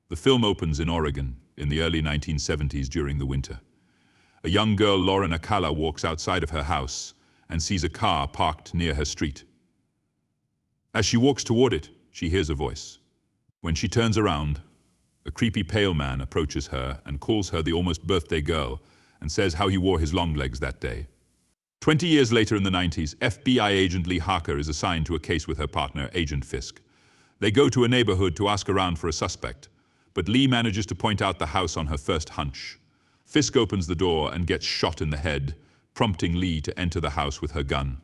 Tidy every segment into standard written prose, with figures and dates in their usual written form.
The film opens in Oregon in the early 1970s during the winter. A young girl, Lauren Akala, walks outside of her house and sees a car parked near her street. As she walks toward it, she hears a voice. When she turns around, a creepy pale man approaches her and calls her the almost birthday girl and says how he wore his long legs that day. 20 years later in the 90s, FBI agent Lee Harker is assigned to a case with her partner, Agent Fisk. They go to a neighborhood to ask around for a suspect, but Lee manages to point out the house on her first hunch. Fisk opens the door and gets shot in the head, prompting Lee to enter the house with her gun.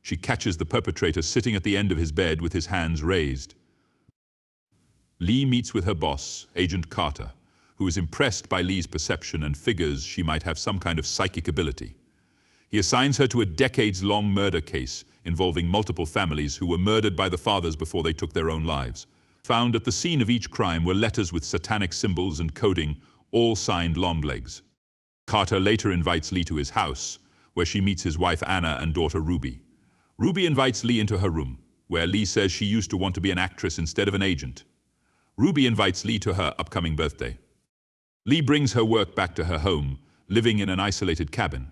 She catches the perpetrator sitting at the end of his bed with his hands raised. Lee meets with her boss, Agent Carter, who is impressed by Lee's perception and figures she might have some kind of psychic ability. He assigns her to a decades-long murder case involving multiple families who were murdered by the fathers before they took their own lives. Found at the scene of each crime were letters with satanic symbols and coding, all signed Longlegs. Carter later invites Lee to his house, where she meets his wife Anna and daughter Ruby. Ruby invites Lee into her room, where Lee says she used to want to be an actress instead of an agent. Ruby invites Lee to her upcoming birthday. Lee brings her work back to her home, living in an isolated cabin.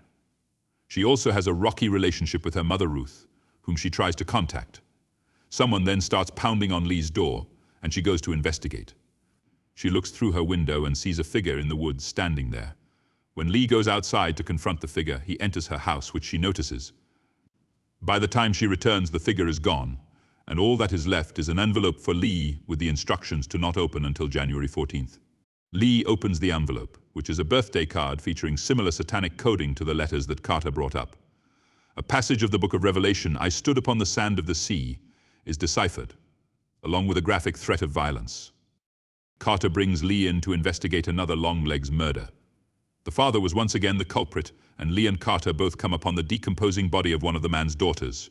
She also has a rocky relationship with her mother Ruth, whom she tries to contact. Someone then starts pounding on Lee's door, and she goes to investigate. She looks through her window and sees a figure in the woods standing there. When Lee goes outside to confront the figure, he enters her house, which she notices. By the time she returns, the figure is gone, and all that is left is an envelope for Lee with the instructions to not open until January 14th. Lee opens the envelope, which is a birthday card featuring similar satanic coding to the letters that Carter brought up. A passage of the book of Revelation, "I stood upon the sand of the sea," is deciphered, along with a graphic threat of violence. Carter brings Lee in to investigate another Longlegs murder. The father was once again the culprit, and Lee and Carter both come upon the decomposing body of one of the man's daughters.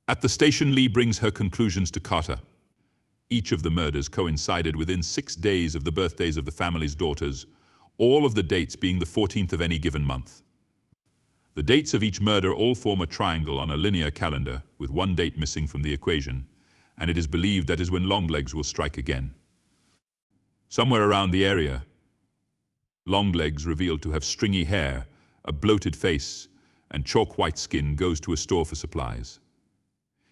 At the station, Lee brings her conclusions to Carter. Each of the murders coincided within 6 days of the birthdays of the family's daughters, all of the dates being the 14th of any given month. The dates of each murder all form a triangle on a linear calendar, with one date missing from the equation, and it is believed that is when Longlegs will strike again. Somewhere around the area, Longlegs, revealed to have stringy hair, a bloated face, and chalk-white skin, goes to a store for supplies.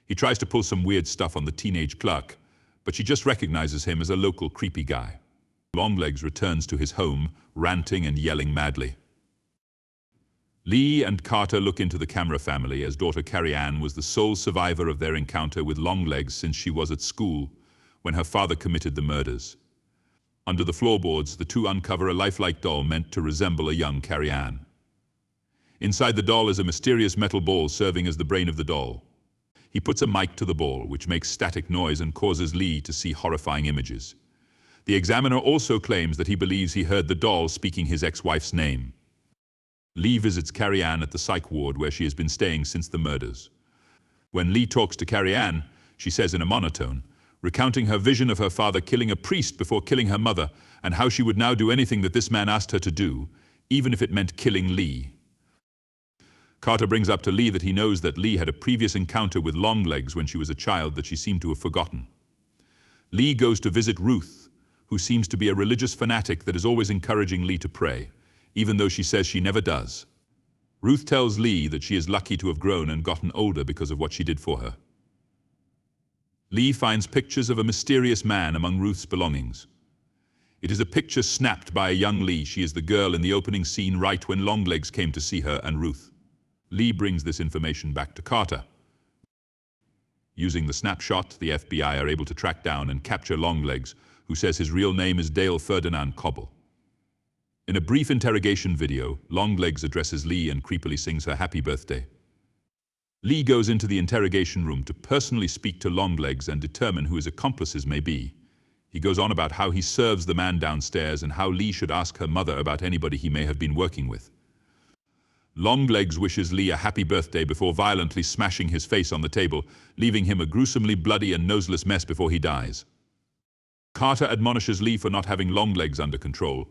He tries to pull some weird stuff on the teenage clerk, but she just recognizes him as a local creepy guy. Longlegs returns to his home, ranting and yelling madly. Lee and Carter look into the camera family, as daughter Carrie Ann was the sole survivor of their encounter with Longlegs since she was at school when her father committed the murders. Under the floorboards, the two uncover a lifelike doll meant to resemble a young Carrie Ann. Inside the doll is a mysterious metal ball serving as the brain of the doll. He puts a mic to the ball, which makes static noise and causes Lee to see horrifying images. The examiner also claims that he believes he heard the doll speaking his ex-wife's name. Lee visits Carrie Ann at the psych ward where she has been staying since the murders. When Lee talks to Carrie Ann, she says in a monotone, recounting her vision of her father killing a priest before killing her mother, and how she would now do anything that this man asked her to do, even if it meant killing Lee. Carter brings up to Lee that he knows that Lee had a previous encounter with Longlegs when she was a child that she seemed to have forgotten. Lee goes to visit Ruth, who seems to be a religious fanatic that is always encouraging Lee to pray, even though she says she never does. Ruth tells Lee that she is lucky to have grown and gotten older because of what she did for her. Lee finds pictures of a mysterious man among Ruth's belongings. It is a picture snapped by a young Lee. She is the girl in the opening scene right when Longlegs came to see her and Ruth. Lee brings this information back to Carter. Using the snapshot, the FBI are able to track down and capture Longlegs, who says his real name is Dale Ferdinand Cobble. In a brief interrogation video, Longlegs addresses Lee and creepily sings her happy birthday. Lee goes into the interrogation room to personally speak to Longlegs and determine who his accomplices may be. He goes on about how he serves the man downstairs and how Lee should ask her mother about anybody he may have been working with. Longlegs wishes Lee a happy birthday before violently smashing his face on the table, leaving him a gruesomely bloody and noseless mess before he dies. Carter admonishes Lee for not having Longlegs under control,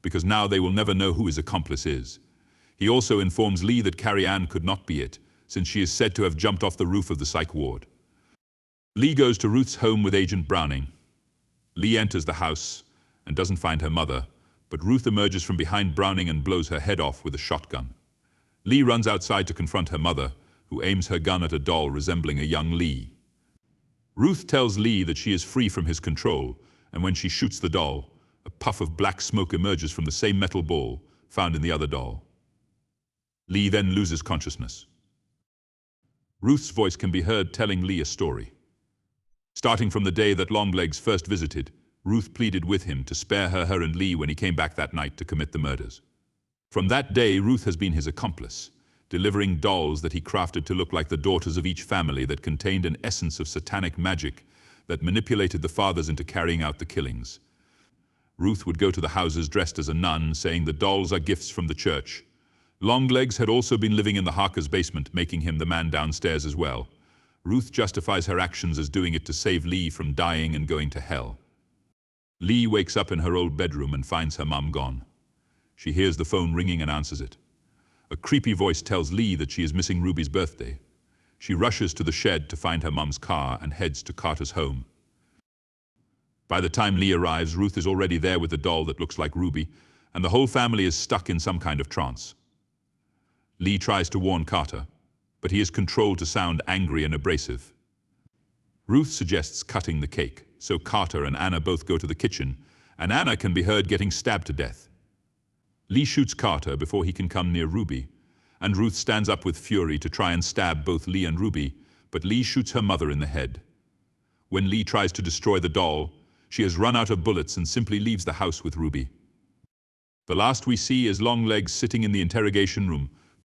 because now they will never know who his accomplice is. He also informs Lee that Carrie Ann could not be it, since she is said to have jumped off the roof of the psych ward. Lee goes to Ruth's home with Agent Browning. Lee enters the house and doesn't find her mother, but Ruth emerges from behind Browning and blows her head off with a shotgun. Lee runs outside to confront her mother, who aims her gun at a doll resembling a young Lee. Ruth tells Lee that she is free from his control, and when she shoots the doll, a puff of black smoke emerges from the same metal ball found in the other doll. Lee then loses consciousness. Ruth's voice can be heard telling Lee a story. Starting from the day that Longlegs first visited, Ruth pleaded with him to spare her and Lee when he came back that night to commit the murders. From that day, Ruth has been his accomplice, delivering dolls that he crafted to look like the daughters of each family that contained an essence of satanic magic that manipulated the fathers into carrying out the killings. Ruth would go to the houses dressed as a nun, saying the dolls are gifts from the church. Longlegs had also been living in the Harker's basement, making him the man downstairs as well. Ruth justifies her actions as doing it to save Lee from dying and going to hell. Lee wakes up in her old bedroom and finds her mum gone. She hears the phone ringing and answers it. A creepy voice tells Lee that she is missing Ruby's birthday. She rushes to the shed to find her mum's car and heads to Carter's home. By the time Lee arrives, Ruth is already there with the doll that looks like Ruby, and the whole family is stuck in some kind of trance. Lee tries to warn Carter, but he is controlled to sound angry and abrasive. Ruth suggests cutting the cake, so Carter and Anna both go to the kitchen, and Anna can be heard getting stabbed to death. Lee shoots Carter before he can come near Ruby, and Ruth stands up with fury to try and stab both Lee and Ruby, but Lee shoots her mother in the head. When Lee tries to destroy the doll, she has run out of bullets and simply leaves the house with Ruby. The last we see is Longlegs sitting in the interrogation room,